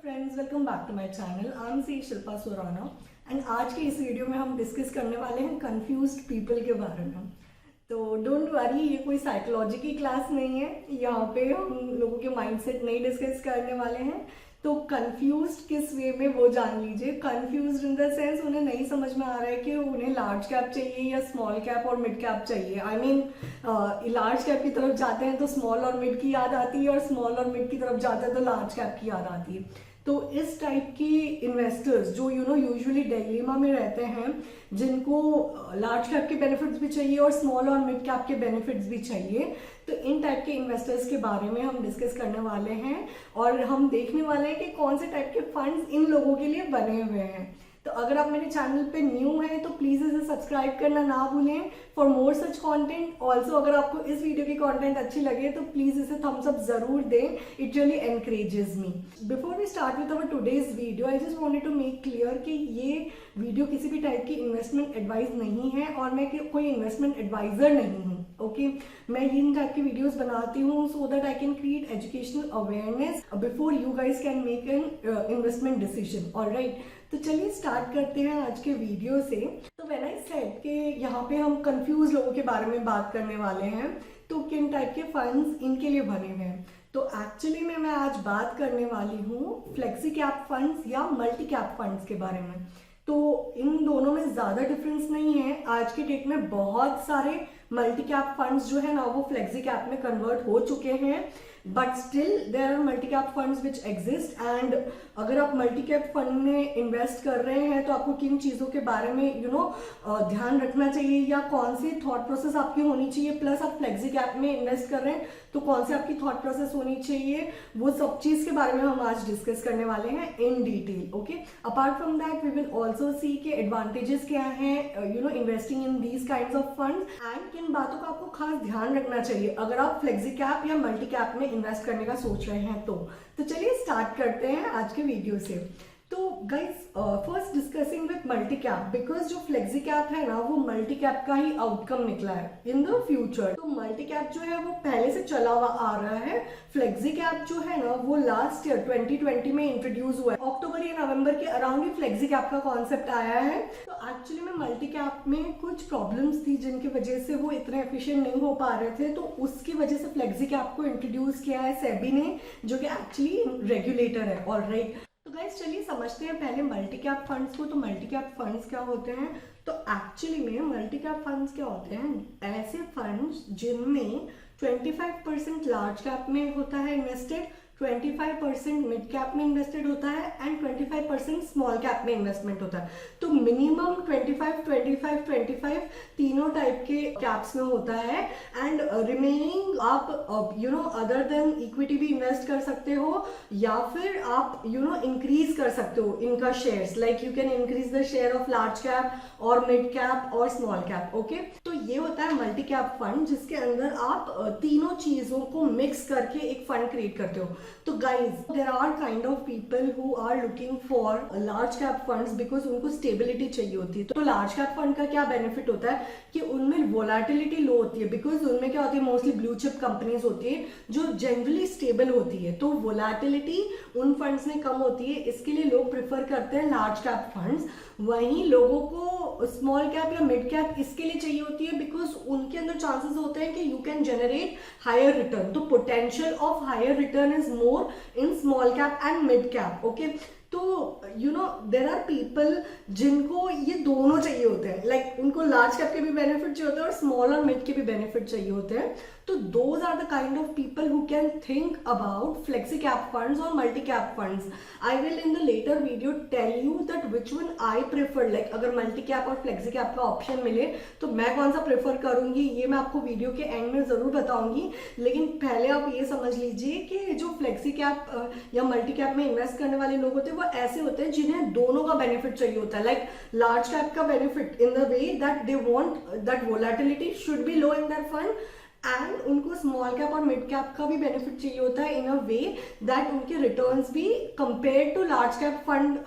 Friends, welcome back to my channel. I am C Shilpa Surana and आज के इस video में हम डिस्कस करने वाले हैं कंफ्यूज्ड पीपल के बारे में। तो डोंट वरी, ये कोई साइकोलॉजी की क्लास नहीं है। यहाँ पे हम लोगों के माइंडसेट नहीं डिस्कस करने वाले हैं। तो कंफ्यूज्ड किस वे में वो जान लीजिए। कंफ्यूज्ड इन द सेंस उन्हें नहीं समझ में आ रहा है कि उन्हें लार्ज कैप चाहिए या स्मॉल कैप और मिड कैप चाहिए। आई मीन लार्ज कैप की तरफ जाते हैं तो स्मॉल और मिड की याद आती है, और स्मॉल और मिड की तरफ जाते हैं तो लार्ज कैप की याद आती है। तो इस टाइप की इन्वेस्टर्स जो यूजुअली डिलेमा में रहते हैं, जिनको लार्ज कैप के बेनिफिट्स भी चाहिए और स्मॉल और मिड कैप के बेनिफिट्स भी चाहिए, तो इन टाइप के इन्वेस्टर्स के बारे में हम डिस्कस करने वाले हैं। और हम देखने वाले हैं कि कौन से टाइप के फंड्स इन लोगों के लिए बने हुए हैं। तो अगर आप मेरे चैनल पे न्यू हैं तो प्लीज़ इसे सब्सक्राइब करना ना भूलें for more such content. Also अगर आपको इस वीडियो की कंटेंट अच्छी लगे तो प्लीज़ इसे थम्स अप ज़रूर दें, it really encourages me. Before we start with our today's video, I just wanted to make clear कि ये वीडियो किसी भी टाइप की इन्वेस्टमेंट एडवाइस नहीं है और मैं कोई इन्वेस्टमेंट एडवाइज़र नहीं हूँ। ओके, मैं इन टाइप की वीडियोस बनाती हूँ so that I can create educational awareness before you guys can make an investment decision. Alright, तो चलिए स्टार्ट करते हैं आज के वीडियो से। तो व्हेन आई सेड कि यहाँ पे हम कंफ्यूज लोगों के बारे में बात करने वाले हैं, तो किन टाइप के फंड्स इनके लिए बने हुए हैं, तो एक्चुअली में मैं आज बात करने वाली हूँ फ्लेक्सी कैप फंड्स या मल्टी कैप फंड्स के बारे में। तो इन दोनों में ज़्यादा डिफरेंस नहीं है। आज की डेट में बहुत सारे मल्टी कैप फंड्स जो है ना वो फ्लेक्सी कैप में कन्वर्ट हो चुके हैं, but still there are multi cap funds which exist. And अगर आप मल्टी कैप फंड में इन्वेस्ट कर रहे हैं तो आपको किन चीज़ों के बारे में ध्यान रखना चाहिए या कौन सी थॉट प्रोसेस आपकी होनी चाहिए, प्लस आप फ्लेक्सी कैप में इन्वेस्ट कर रहे हैं तो कौन सी आपकी थॉट प्रोसेस होनी चाहिए, वो सब चीज़ के बारे में हम आज डिस्कस करने वाले हैं in detail. Okay, apart from that we will also see के एडवांटेजेस क्या हैं investing in these kinds of funds, and किन बातों का आपको खास ध्यान रखना चाहिए अगर आप फ्लेक्सी कैप या मल्टी कैप में इन्वेस्ट करने का सोच रहे हैं। तो चलिए स्टार्ट करते हैं आज के वीडियो से। तो guys first discussing with multi cap, because जो फ्लेक्सी कैप है ना वो मल्टी कैप का ही आउटकम निकला है इन द फ्यूचर। तो मल्टी कैप जो है वो पहले से चला हुआ आ रहा है। फ्लेक्सी कैप जो है ना वो लास्ट ईयर 2020 में इंट्रोड्यूस हुआ है। अक्टूबर या नवंबर के अराउंड ही फ्लेक्सी कैप का कॉन्सेप्ट आया है। तो एक्चुअली में मल्टी कैप में कुछ प्रॉब्लम्स थी जिनकी वजह से वो इतने एफिशिएंट नहीं हो पा रहे थे, तो उसकी वजह से फ्लेक्सी कैप को इंट्रोड्यूस किया है सेबी ने, जो कि एक्चुअली रेगुलेटर है। ऑलराइट, तो गाइस चलिए समझते हैं पहले मल्टी कैप फंड्स को। तो मल्टी कैप फंड्स क्या होते हैं? तो एक्चुअली में मल्टी कैप फंड्स क्या होते हैं? ऐसे फंड्स जिनमें 25% लार्ज कैप में होता है इन्वेस्टेड, 25% मिड कैप में इन्वेस्टेड होता है एंड 25% स्मॉल कैप में इन्वेस्टमेंट होता है। तो मिनिमम 25 तीनों टाइप के कैप्स में होता है, एंड रिमेनिंग आप अदर देन इक्विटी भी इन्वेस्ट कर सकते हो या फिर आप इंक्रीज कर सकते हो इनका shares, like you can increase the share of large cap और मिड कैप और स्मॉल कैप। ओके, तो ये होता है मल्टी कैप फंड, जिसके अंदर आप तीनों चीजों को मिक्स करके एक फंड क्रिएट करते हो। तो guys there are kind of people who are looking for large cap funds because उनको स्टेबिलिटी चाहिए होती है। तो लार्ज कैप फंड का क्या बेनिफिट होता है कि उनमें वोलेटिलिटी लो होती है, बिकॉज उनमें क्या होती है, मोस्टली ब्लू चिप कंपनीज होती है जो जनरली स्टेबल होती है। तो वोलेटिलिटी उन फंड्स में कम होती है, इसके लिए लोग प्रेफर करते हैं लार्ज कैप फंड्स। वहीं लोगों को स्मॉल कैप या मिड कैप इसके लिए चाहिए होती है बिकॉज उनके अंदर चांसेस होते हैं कि you can generate higher return. तो potential of higher return is more in small cap and mid cap. Okay, तो देर आर पीपल जिनको ये दोनों चाहिए होते हैं, लाइक उनको लार्ज कैप के भी बेनिफिट चाहिए होते हैं और स्मॉल और मिड के भी बेनिफिट चाहिए होते हैं। तो those are the kind of people who can think about flexi cap funds और multi cap funds. I will in the later video tell you that which one I prefer, like अगर multi cap और flexi cap का option मिले तो मैं कौन सा prefer करूंगी, ये मैं आपको वीडियो के एंड में जरूर बताऊंगी। लेकिन पहले आप ये समझ लीजिए कि जो फ्लेक्सी कैप या मल्टी कैप में इन्वेस्ट करने वाले लोग होते हैं वो ऐसे होते हैं जिन्हें दोनों का बेनिफिट चाहिए होता है। लाइक लार्ज कैप का benefit in the way that they want that volatility should be low in their fund, and उनको स्मॉल कैप और मिड कैप का भी बेनिफिट चाहिए होता है इन अ वे दैट उनके रिटर्न्स भी compare to large cap fund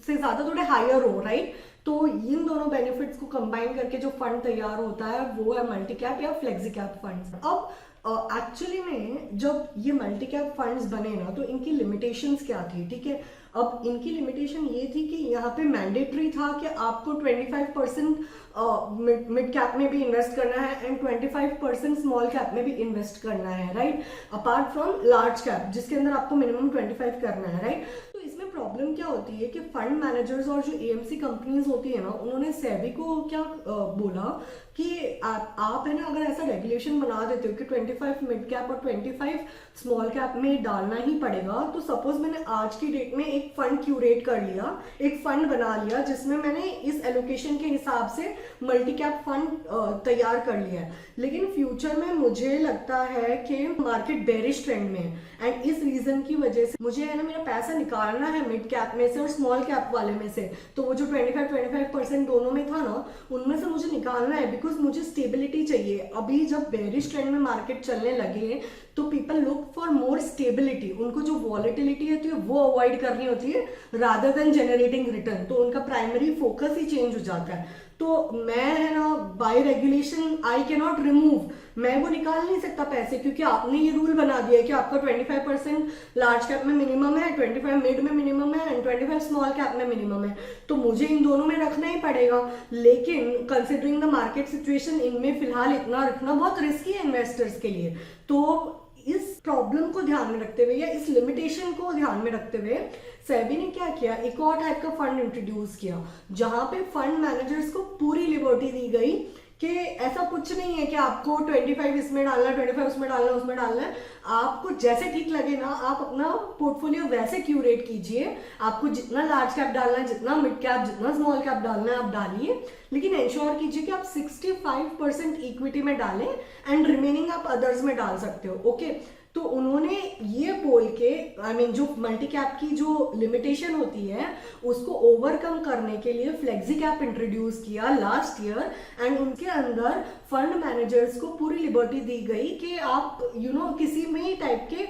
से ज्यादा थोड़े हायर हो। राइट, तो इन दोनों बेनिफिट्स को कंबाइन करके जो फंड तैयार होता है वो है मल्टी कैप या फ्लेक्सी कैप फंड्स। अब एक्चुअली में जब ये मल्टी कैप फंड्स बने ना तो इनकी लिमिटेशंस क्या थी, ठीक है। अब इनकी लिमिटेशन ये थी कि यहाँ पे मैंडेटरी था कि आपको 25% मिड कैप में भी इन्वेस्ट करना है एंड 25% स्मॉल कैप में भी इन्वेस्ट करना है, right, apart from large cap जिसके अंदर आपको मिनिमम 25 करना है, राइट। तो इसमें प्रॉब्लम क्या होती है कि फंड मैनेजर्स और जो एएमसी कंपनीज होती है ना, उन्होंने सेबी को क्या बोला कि आप है ना, अगर ऐसा रेगुलेशन बना देते हो कि 25 मिड कैप और 25 स्मॉल कैप में डालना ही पड़ेगा, तो सपोज मैंने आज की डेट में एक फंड क्यूरेट कर लिया, एक फंड बना लिया जिसमें मैंने इस एलोकेशन के हिसाब से मल्टी कैप फंड तैयार कर लिया है, लेकिन फ्यूचर में मुझे लगता है कि मार्केट बेरिश ट्रेंड में है एंड इस रीजन की वजह से मुझे है ना मेरा पैसा निकालना है मिड कैप में से और स्मॉल कैप वाले में से। तो वो जो 25% दोनों में था ना, उनमें से मुझे निकालना है बिकॉज मुझे स्टेबिलिटी चाहिए। अभी जब बेरिश ट्रेंड में मार्केट चलने लगे तो people look for more stability, उनको जो वॉलेटिलिटी होती है वो अवॉइड करनी होती है रादर देन जनरेटिंग रिटर्न, तो उनका प्राइमरी फोकस ही चेंज हो जाता है। तो मैं है ना by regulation I can not remove, मैं वो निकाल नहीं सकता पैसे, क्योंकि आपने ये रूल बना दिया है कि आपका 25% लार्ज कैप में मिनिमम है, 25 मिड में मिनिमम है एंड 25 स्मॉल कैप में मिनिमम है, तो मुझे इन दोनों में रखना ही पड़ेगा। लेकिन कंसिडरिंग द मार्केट सिचुएशन इनमें फिलहाल इतना रखना बहुत रिस्की है इन्वेस्टर्स के लिए। तो इस प्रॉब्लम को ध्यान में रखते हुए या इस लिमिटेशन को ध्यान में रखते हुए सेबी ने क्या किया, एक और टाइप का फंड इंट्रोड्यूस किया जहां पे फंड मैनेजर्स को पूरी लिबर्टी दी गई कि ऐसा कुछ नहीं है कि आपको 25 इसमें डालना है, 25 उसमें डालना है, उसमें डालना है, आपको जैसे ठीक लगे ना आप अपना पोर्टफोलियो वैसे क्यूरेट कीजिए। आपको जितना लार्ज कैप डालना है, जितना मिड कैप, जितना स्मॉल कैप डालना है आप डालिए, लेकिन इंश्योर कीजिए कि आप 65% इक्विटी में डालें एंड रिमेनिंग आप अदर्स में डाल सकते हो, ओके। तो उन्होंने ये बोल के जो मल्टी कैप की जो लिमिटेशन होती है उसको ओवरकम करने के लिए फ्लेक्सी कैप इंट्रोड्यूस किया लास्ट ईयर एंड उनके अंदर फंड मैनेजर्स को पूरी लिबर्टी दी गई कि आप किसी में टाइप के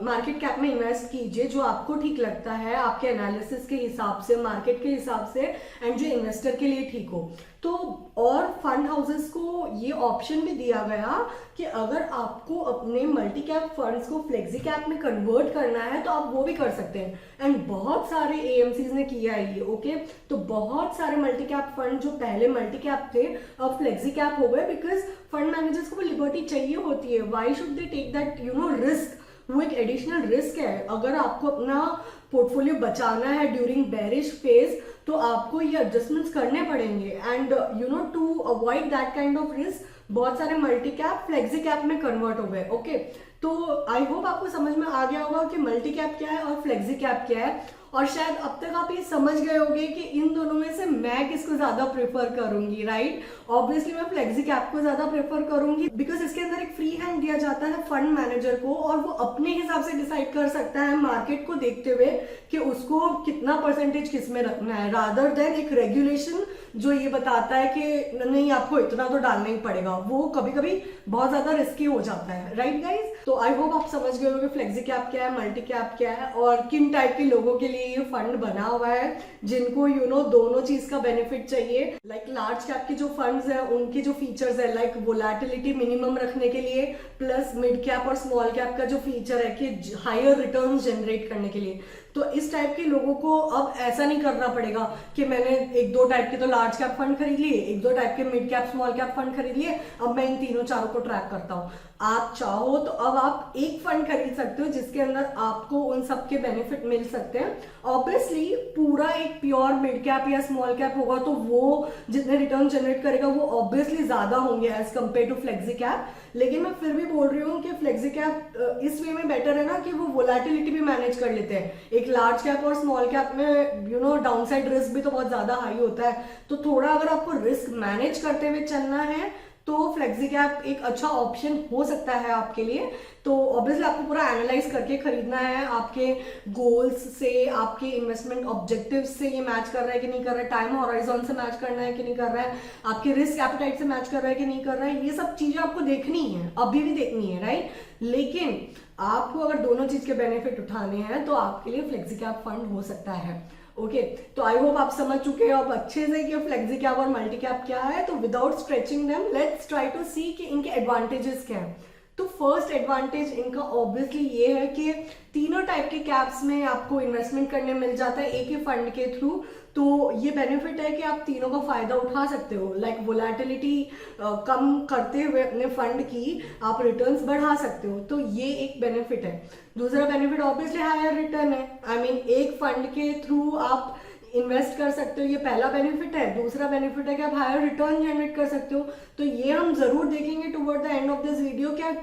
मार्केट कैप में इन्वेस्ट कीजिए जो आपको ठीक लगता है, आपके एनालिसिस के हिसाब से, मार्केट के हिसाब से एंड जो इन्वेस्टर के लिए ठीक हो। तो और फंड हाउसेस को ये ऑप्शन भी दिया गया कि अगर आपको अपने मल्टी कैप फंड्स को फ्लेक्सी कैप में कन्वर्ट करना है तो आप वो भी कर सकते हैं एंड बहुत सारे एएमसीज ने किया है ये, ओके। तो बहुत सारे मल्टी कैप फंड जो पहले मल्टी कैप थे अब फ्लेक्सी कैप हो गए बिकॉज फंड मैनेजर्स को वो लिबर्टी चाहिए होती है। Why should they take that risk, वो एक एडिशनल रिस्क है। अगर आपको अपना पोर्टफोलियो बचाना है ड्यूरिंग बेरिश फेज तो आपको ये एडजस्टमेंट्स करने पड़ेंगे and to avoid that kind of risk बहुत सारे मल्टी कैप फ्लेक्सी कैप में कन्वर्ट हो गए, ओके। तो आई होप आपको समझ में आ गया होगा कि मल्टी कैप क्या है और फ्लेक्सी कैप क्या है, और शायद अब तक आप ये समझ गए होंगे कि इन दोनों में से मैं किसको ज्यादा प्रेफर करूंगी, राइट। ऑब्वियसली मैं फ्लेक्सी कैप को ज्यादा प्रेफर करूंगी बिकॉज इसके अंदर एक फ्री हैंड दिया जाता है फंड मैनेजर को और वो अपने हिसाब से डिसाइड कर सकता है मार्केट को देखते हुए कि उसको कितना परसेंटेज किस में रखना है, रादर देन एक रेगुलेशन जो ये बताता है कि नहीं आपको इतना तो डालना ही पड़ेगा। वो कभी कभी बहुत ज्यादा रिस्की हो जाता है, राइट गाइज। तो आई होप आप समझ गए होंगे फ्लेक्सी कैप क्या है, मल्टी कैप क्या है और किन टाइप के लोगों के लिए ये फंड बना हुआ है जिनको दोनों चीज का बेनिफिट चाहिए। लाइक लार्ज कैप के जो फंड्स है उनके जो फीचर्स है लाइक वोलेटिलिटी मिनिमम रखने के लिए, प्लस मिड कैप और स्मॉल कैप का जो फीचर है कि हायर रिटर्न्स जनरेट करने के लिए। तो इस टाइप के लोगों को अब ऐसा नहीं करना पड़ेगा कि मैंने एक दो टाइप के तो लार्ज कैप फंड खरीद लिए, एक दो टाइप के mid cap small cap fund खरीद लिए, अब मैं इन तीनों चारों को ट्रैक करता हूँ। आप चाहो तो अब आप एक फंड खरीद सकते हो जिसके अंदर आपको उन सबके बेनिफिट मिल सकते हैं। ऑब्वियसली पूरा एक प्योर मिड कैप या स्मॉल कैप होगा तो वो जितने रिटर्न जनरेट करेगा वो ऑब्वियसली ज्यादा होंगे as compare to flexi cap, लेकिन मैं फिर भी बोल रही हूँ कि फ्लेक्सी कैप इस वे में बेटर है ना कि वो वोलेटिलिटी भी मैनेज कर लेते हैं। एक लार्ज कैप और स्मॉल कैप में डाउनसाइड रिस्क भी तो बहुत ज्यादा हाई होता है, तो थोड़ा अगर आपको रिस्क मैनेज करते हुए चलना है तो फ्लेक्सी कैप एक अच्छा ऑप्शन हो सकता है आपके लिए। तो ऑब्वियसली आपको पूरा एनालाइज करके खरीदना है, आपके गोल्स से, आपके इन्वेस्टमेंट ऑब्जेक्टिव्स से ये मैच कर रहा है कि नहीं कर रहा है, टाइम हॉराइजन से मैच करना है कि नहीं कर रहा है, आपके रिस्क एपेटाइट से मैच कर रहा है कि नहीं कर रहा है, ये सब चीजें आपको देखनी है, अभी भी देखनी है, राइट। लेकिन आपको अगर दोनों चीज के बेनिफिट उठाने हैं तो आपके लिए फ्लेक्सी कैप फंड हो सकता है, ओके। तो आई होप आप समझ चुके हो अब अच्छे से कि फ्लेक्सी कैप और मल्टी कैप क्या है। तो without stretching them let's try to see कि इनके एडवांटेजेस क्या है। तो फर्स्ट एडवांटेज इनका ऑब्वियसली ये है कि तीनों टाइप के कैप्स में आपको इन्वेस्टमेंट करने मिल जाता है एक ही फंड के थ्रू। तो ये बेनिफिट है कि आप तीनों का फायदा उठा सकते हो। लाइक वोलेटिलिटी कम करते हुए अपने फंड की आप रिटर्न्स बढ़ा सकते हो, तो ये एक बेनिफिट है। दूसरा बेनिफिट ऑब्वियसली हायर रिटर्न है। आई मीन एक फंड के थ्रू आप इन्वेस्ट कर सकते हो, ये पहला बेनिफिट है। दूसरा बेनिफिट है कि आप हायर रिटर्न जनरेट कर सकते हो। तो ये हम जरूर देखेंगे toward the end of this video, क्या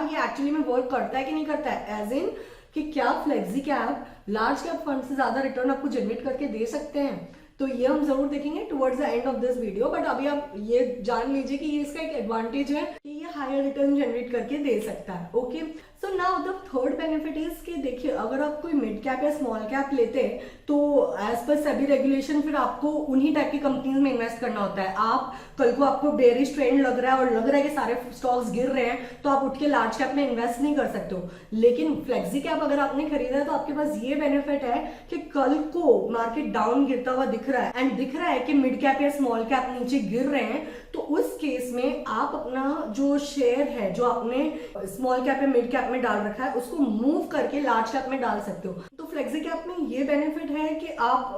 ये एक्चुअली में वर्क करता है कि नहीं करता है, एज इन कि क्या flexi cap large cap fund से ज्यादा रिटर्न आपको जनरेट करके दे सकते हैं। तो ये हम जरूर देखेंगे towards the end of this video. But अभी आप ये जान लीजिए कि ये इसका एक एडवांटेज है कि ये हायर रिटर्न जनरेट करके दे सकता है। Okay, so now the third benefit is कि देखिए, अगर आप कोई मिड कैप या स्मॉल कैप लेते हैं तो एज पर सेबी रेगुलेशन फिर आपको उन्हीं टाइप की कंपनीज में इन्वेस्ट करना होता है। आप कल को आपको बेरिश ट्रेंड लग रहा है और लग रहा है कि सारे स्टॉक्स गिर रहे हैं, तो आप उठ के लार्ज कैप में इन्वेस्ट नहीं कर सकते हो। लेकिन फ्लेक्सी कैप अगर आपने खरीदा है तो आपके पास ये बेनिफिट है कि कल को मार्केट डाउन गिरता हुआ दिख रहा है एंड दिख रहा है कि मिड कैप या स्मॉल कैप नीचे गिर रहे हैं, तो उस केस में आप अपना जो शेयर है जो आपने स्मॉल कैप या मिड कैप में डाल रखा है उसको मूव करके लार्ज कैप में डाल सकते हो। तो फ्लेक्सी कैप में ये बेनिफिट है कि आप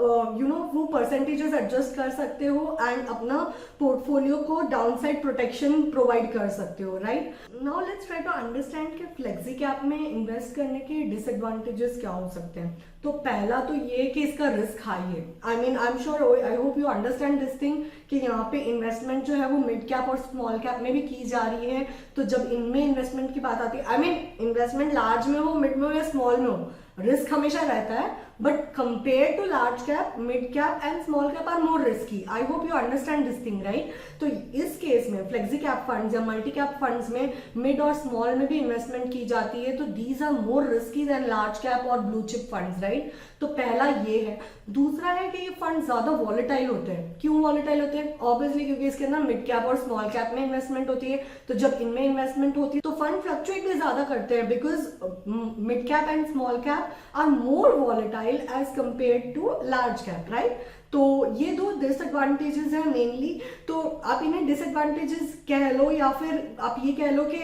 वो परसेंटेजेस एडजस्ट कर सकते हो एंड अपना पोर्टफोलियो को डाउनसाइड प्रोटेक्शन प्रोवाइड कर सकते हो। Right, now let's try to understand कि फ्लेक्सी कैप में इन्वेस्ट करने के डिसएडवांटेजेस क्या हो सकते हैं। तो पहला तो ये कि इसका रिस्क हाई है। I mean I am sure, I hope you understand this thing कि यहाँ पे इन्वेस्टमेंट जो है वो मिड कैप और स्मॉल कैप में भी की जा रही है। तो जब इनमें इन्वेस्टमेंट की बात आती है, आई मीन इन्वेस्टमेंट लार्ज में हो, मिड में हो या स्मॉल में हो, रिस्क हमेशा रहता है, but compare to large cap, mid cap and small cap are more risky. I hope you understand this thing, right. तो इस केस में फ्लेक्सी कैप फंड्स या मल्टी कैप फंड्स में मिड और स्मॉल में भी इन्वेस्टमेंट की जाती है, तो these are more risky than large cap और ब्लू चिप फंड्स, राइट। तो पहला ये है। दूसरा है कि ये फंड ज्यादा वॉलेटाइल होते हैं। क्यों वॉलेटाइल होते हैं? ऑब्वियसली क्योंकि इसके अंदर मिड कैप और स्मॉल कैप में इन्वेस्टमेंट होती है, तो जब इनमें इन्वेस्टमेंट होती है तो फंड फ्लक्चुएट भी ज्यादा करते हैं, because mid cap and small cap are more volatile as compare to large cap, right. तो ये दो डिसएडवांटेजेस हैं मेनली। तो आप इन्हें डिसएडवांटेजेस कह लो या फिर आप ये कह लो कि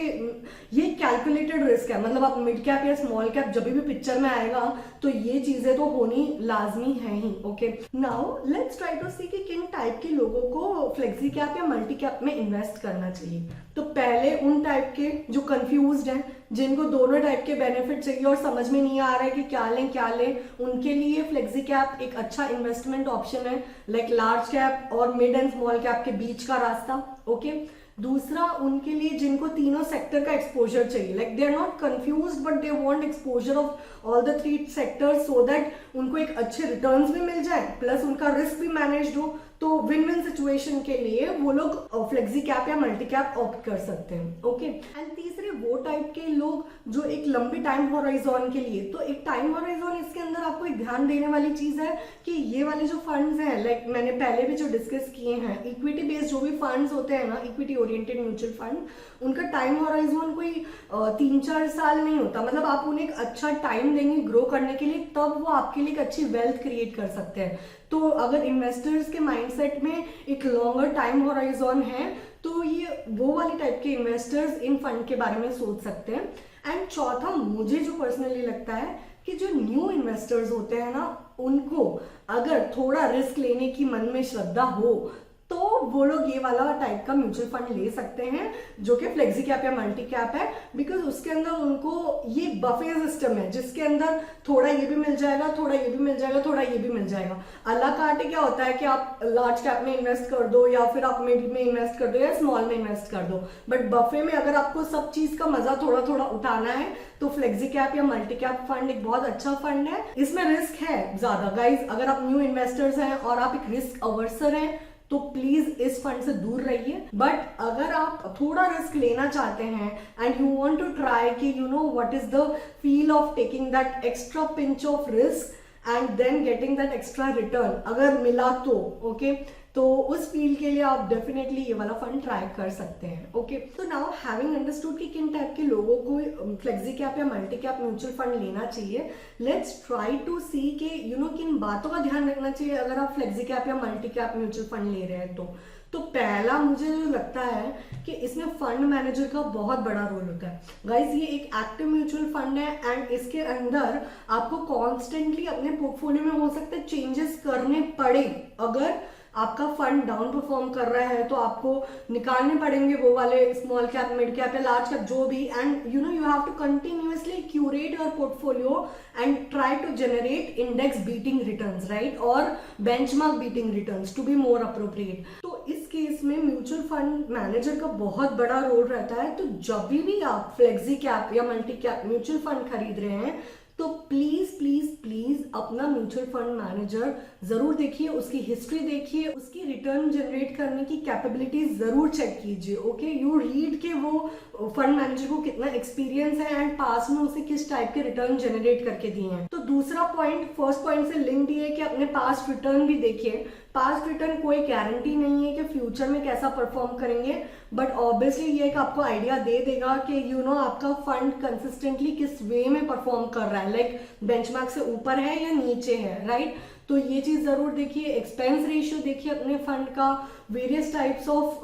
ये कैलकुलेटेड रिस्क है। मतलब आप मिड कैप या स्मॉल कैप जब भी पिक्चर में आएगा तो ये चीजें तो होनी लाजमी है ही। Okay, now let's try to see कि किन टाइप के लोगों को फ्लेक्सी कैप या मल्टी कैप में इन्वेस्ट करना चाहिए। तो पहले उन टाइप के जो कंफ्यूज्ड हैं, जिनको दोनों टाइप के बेनिफिट चाहिए और समझ में नहीं आ रहा है कि क्या लें, उनके लिए फ्लेक्सी कैप एक अच्छा इन्वेस्टमेंट ऑप्शन है। लाइक लार्ज कैप और मिड एंड स्मॉल कैप के बीच का रास्ता। ओके, दूसरा उनके लिए जिनको तीनों सेक्टर का एक्सपोजर चाहिए, like they are not confused but they want exposure of all the three sectors so that उनको एक अच्छे रिटर्न्स भी मिल जाए प्लस उनका रिस्क भी मैनेज्ड हो। तो विन विन सिचुएशन के लिए वो लोग फ्लेक्सी कैप या मल्टी कैप ऑप्ट कर सकते हैं। ओके, एंड तीसरे वो टाइप के लोग जो एक लंबी टाइम हॉराइजन के लिए, तो एक टाइम हॉराइजन इसके अंदर आपको एक ध्यान देने वाली चीज है कि ये वाले जो फंड्स हैं, लाइक मैंने पहले भी जो डिस्कस किए हैं, इक्विटी बेस्ड जो भी फंड्स होते हैं ना, इक्विटी ओरिएंटेड म्यूचुअल फंड, उनका टाइम हॉराइजन कोई 3-4 साल नहीं होता। मतलब आप उन्हें एक अच्छा टाइम देंगे ग्रो करने के लिए, तब वो आपके लिए एक अच्छी वेल्थ क्रिएट कर सकते हैं। तो अगर इन्वेस्टर्स के माइंडसेट में एक लॉन्गर टाइम हॉराइजन है तो ये वो वाले टाइप के इन्वेस्टर्स इन फंड के बारे में सोच सकते हैं। एंड चौथा, मुझे जो पर्सनली लगता है कि जो न्यू इन्वेस्टर्स होते हैं ना, उनको अगर थोड़ा रिस्क लेने की मन में श्रद्धा हो तो वो लोग ये वाला टाइप का म्यूचुअल फंड ले सकते हैं जो कि फ्लेक्सी कैप या मल्टी कैप है, बिकॉज उसके अंदर उनको ये बफे सिस्टम है जिसके अंदर थोड़ा ये भी मिल जाएगा, थोड़ा ये भी मिल जाएगा, थोड़ा ये भी मिल जाएगा। अल्लाह काटे क्या होता है कि आप लार्ज कैप में इन्वेस्ट कर दो या फिर आप मिड में इन्वेस्ट कर दो या स्मॉल में इन्वेस्ट कर दो, बट बफे में अगर आपको सब चीज का मजा थोड़ा थोड़ा उठाना है तो फ्लेक्सी कैप या मल्टी कैप फंड एक बहुत अच्छा फंड है। इसमें रिस्क है ज्यादा गाइज, अगर आप न्यू इन्वेस्टर्स हैं और आप एक रिस्क अवर्सर हैं तो प्लीज इस फंड से दूर रहिए। बट अगर आप थोड़ा रिस्क लेना चाहते हैं and you want to try कि you know what is the feel of taking that extra pinch of risk and then getting that extra return, अगर मिला तो ओके, तो उस फील के लिए आप डेफिनेटली ये वाला फंड ट्राई कर सकते हैं। ओके, तो नाउ हैविंग अंडरस्टूड कि किन टाइप के लोगों को फ्लेक्सी कैप या मल्टी कैप म्यूचुअल फंड लेना चाहिए, लेट्स ट्राई टू सी कि किन बातों का ध्यान रखना चाहिए अगर आप फ्लेक्सी कैप या मल्टी कैप म्यूचुअल फंड ले रहे हैं। तो तो पहला मुझे जो लगता है कि इसमें फंड मैनेजर का बहुत बड़ा रोल होता है। गाइस ये एक एक्टिव म्यूचुअल फंड है एंड इसके अंदर आपको कॉन्स्टेंटली अपने पोर्टफोलियो में हो सकते चेंजेस करने पड़े। अगर आपका फंड डाउन परफॉर्म कर रहा है तो आपको निकालने पड़ेंगे वो वाले स्मॉल कैप, मिड कैप या लार्ज कैप जो भी, and you have to continuously curate your portfolio and try to generate index beating returns, right, और benchmark beating returns to be more appropriate. तो इस केस में म्यूचुअल फंड मैनेजर का बहुत बड़ा रोल रहता है। तो जब भी आप फ्लेक्सी कैप या मल्टी कैप म्यूचुअल फंड खरीद रहे हैं तो प्लीज प्लीज प्लीज अपना म्यूचुअल फंड मैनेजर जरूर देखिए, उसकी हिस्ट्री देखिए, उसकी रिटर्न जनरेट करने की कैपेबिलिटीज जरूर चेक कीजिए। ओके, यू रीड के वो फंड मैनेजर को कितना एक्सपीरियंस है एंड पास में उसे किस टाइप के रिटर्न जनरेट करके दिए हैं। तो दूसरा पॉइंट फर्स्ट पॉइंट से लिंक है कि अपने पास्ट रिटर्न भी देखिए। पास्ट रिटर्न कोई गारंटी नहीं है कि फ्यूचर में कैसा परफॉर्म करेंगे, बट ऑब्वियसली ये एक आपको आइडिया दे देगा कि आपका फंड कंसिस्टेंटली किस वे में परफॉर्म कर रहा है, लाइक बेंचमार्क से ऊपर है या नीचे है, राइट। तो ये चीज जरूर देखिए। एक्सपेंस रेशियो देखिए अपने फंड का, various types of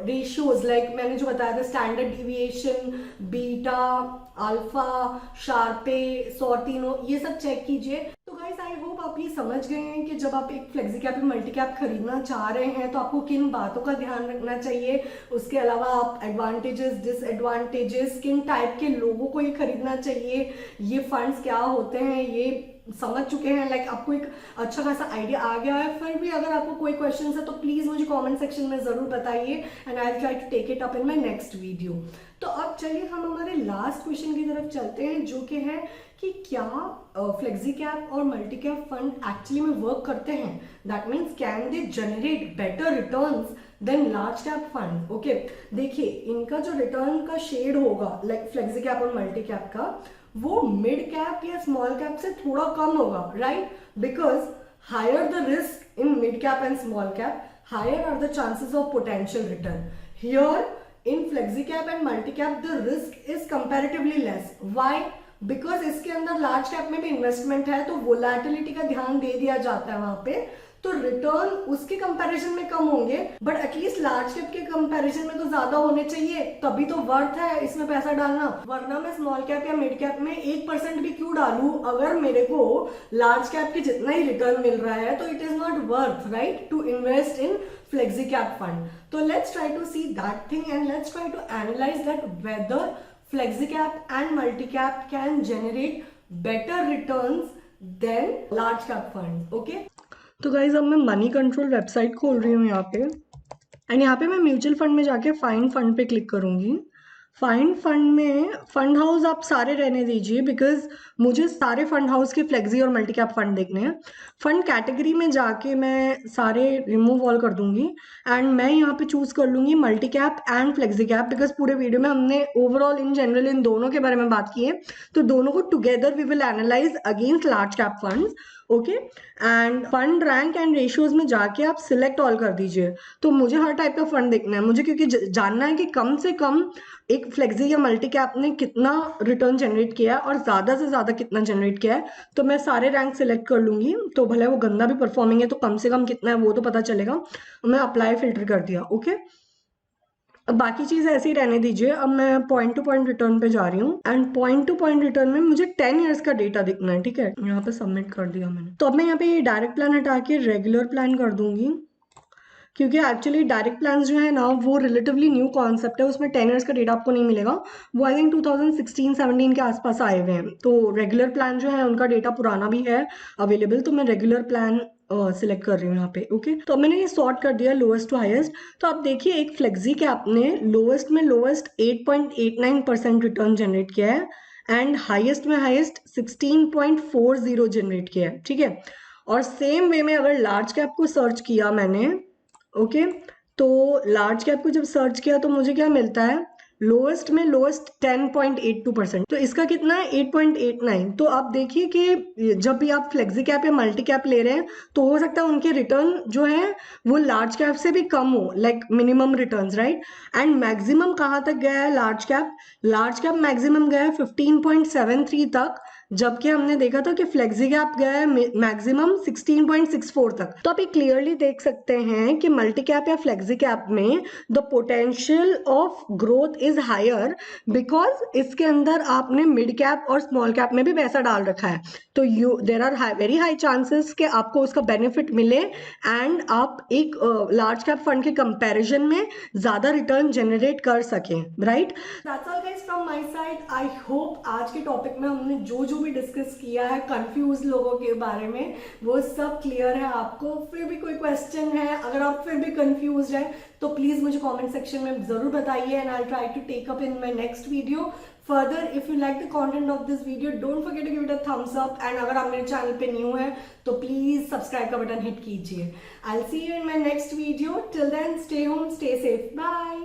ratios, like मैंने जो बताया था standard deviation, beta, alpha, Sharpe, Sortino, ये सब चेक कीजिए। तो गाइस आई होप आप ये समझ गए हैं कि जब आप एक फ्लेक्सी कैप या मल्टी कैप खरीदना चाह रहे हैं तो आपको किन बातों का ध्यान रखना चाहिए। उसके अलावा आप एडवांटेजेस, डिसएडवांटेजेस, किन टाइप के लोगों को ये खरीदना चाहिए, ये फंड्स क्या होते हैं, ये समझ चुके हैं। लाइक आपको एक अच्छा खासा आइडिया आ गया है। फिर भी अगर आपको कोई क्वेश्चन है तो प्लीज मुझे कमेंट सेक्शन में जरूर बताइए and I will try to take it up in my next video. तो अब चलिए हम हमारे लास्ट क्वेश्चन की तरफ चलते हैं, जो कि है कि क्या फ्लेक्सी कैप और मल्टी कैप फंड एक्चुअली में वर्क करते हैं। That means can they generate better returns than large cap fund. Okay, देखिए इनका जो रिटर्न का शेड होगा लाइक फ्लेक्सी कैप और मल्टी कैप का, वो मिड कैप या स्मॉल कैप से थोड़ा कम होगा, right, because higher the risk in mid cap and small cap, higher are the chances of potential return. Here in flexi cap and multi cap the risk is comparatively less. Why? Because इसके अंदर large cap में भी investment है तो volatility का ध्यान दे दिया जाता है वहां पे, तो रिटर्न उसके कंपैरिजन में कम होंगे, बट एटलीस्ट लार्ज कैप के कंपैरिजन में तो ज्यादा होने चाहिए, तभी तो वर्थ है इसमें पैसा डालना। वरना मैं स्मॉल कैप या मिड कैप में 1% भी क्यों डालूं अगर मेरे को लार्ज कैप के जितना ही रिटर्न मिल रहा है, तो it is not worth, right, to invest in flexi cap fund. तो let's try to see that thing and let's try to analyse that whether flexi cap and multi cap can generate better returns than large cap fund. Okay, तो guys अब मैं money control website खोल रही हूँ यहाँ पे, and यहाँ पे मैं म्यूचुअल फंड में जाके फाइंड फंड पे क्लिक करूंगी। फाइंड फंड में फंड हाउस आप सारे रहने दीजिए, बिकॉज मुझे सारे फंड हाउस के फ्लेक्सी और मल्टी कैप फंड देखने हैं। फंड कैटेगरी में जाके मैं सारे रिमूव ऑल कर दूंगी एंड मैं यहाँ पे चूज कर लूंगी multi cap and flexi cap, because पूरे वीडियो में हमने ओवरऑल इन जनरल इन दोनों के बारे में बात की है, तो दोनों को together we will analyse against large cap funds. Okay, and fund rank and ratios में जाके आप सिलेक्ट ऑल कर दीजिए। तो मुझे हर टाइप का फंड देखना है मुझे, क्योंकि जानना है कि कम से कम एक फ्लेक्सी या मल्टी कैप ने कितना रिटर्न जनरेट किया है और ज्यादा से ज्यादा कितना जनरेट किया है। तो मैं सारे रैंक सिलेक्ट कर लूंगी, तो भले वो गंदा भी परफॉर्मिंग है तो कम से कम कितना है वो तो पता चलेगा। मैं अप्लाई फिल्टर कर दिया। ओके, अब बाकी चीज ऐसे ही रहने दीजिए। अब मैं पॉइंट टू पॉइंट रिटर्न पे जा रही हूँ and point two point return में मुझे 10 इयर्स का डेटा दिखना है, ठीक है। यहाँ पे सबमिट कर दिया मैंने। तो अब मैं यहाँ पे डायरेक्ट प्लान हटा के रेगुलर प्लान कर दूंगी, क्योंकि एक्चुअली डायरेक्ट प्लान जो है ना वो रिलेटिवली न्यू कॉन्सेप्ट है, उसमें 10 इयर्स का डेटा आपको नहीं मिलेगा। वो आई थिंक 2016-17 के आसपास आए हुए हैं। तो रेगुलर प्लान जो है उनका डेटा पुराना भी है अवेलेबल, तो मैं रेगुलर प्लान सिलेक्ट कर रही हूँ यहाँ पे। ओके, तो मैंने ये सॉर्ट कर दिया लोएस्ट टू हाईएस्ट। तो आप देखिए एक फ्लेक्सी कैप ने लोएस्ट में लोएस्ट 8.89% रिटर्न जनरेट किया है एंड हाईएस्ट में हाईएस्ट 16.40 जनरेट किया है, ठीक है। और सेम वे में अगर लार्ज कैप को सर्च किया मैंने, ओके, तो लार्ज कैप को जब सर्च किया तो मुझे क्या मिलता है, लोएस्ट में लोएस्ट 10.82%। तो इसका कितना है 8.89। तो आप देखिए कि जब भी आप फ्लेक्सी कैप या मल्टी कैप ले रहे हैं तो हो सकता है उनके रिटर्न जो है वो लार्ज कैप से भी कम हो, like minimum returns, right. And maximum कहाँ तक गया है लार्ज कैप मैक्सिमम गया है 15.73 तक जबकि हमने देखा था कि फ्लेक्सी कैप गया है मैक्सिमम 16.64 तक। तो आप ये क्लियरली देख सकते हैं कि मल्टी कैप या फ्लेक्सी कैप में the potential of growth is higher, because इसके अंदर आपने मिड कैप और स्मॉल कैप में भी पैसा डाल रखा है। तो there are very high chances कि आपको उसका बेनिफिट मिले एंड आप एक लार्ज कैप फंड के कंपैरिजन में ज्यादा रिटर्न जनरेट कर सकें, right? That's all guys from my side. I hope आज के टॉपिक में हमने जो जो भी डिस्कस किया है कंफ्यूज लोगों के बारे में वो सब क्लियर है आपको। फिर भी कोई क्वेश्चन है, अगर आप फिर भी कंफ्यूज हैं तो प्लीज मुझे कमेंट सेक्शन में जरूर बताइए and I try to take up in my next video. Further if you like the content of this video don't forget to give it a thumbs up and अगर आप मेरे channel पे new है तो please subscribe का button hit कीजिए। I will see you in my next video. Till then stay home, stay safe, bye.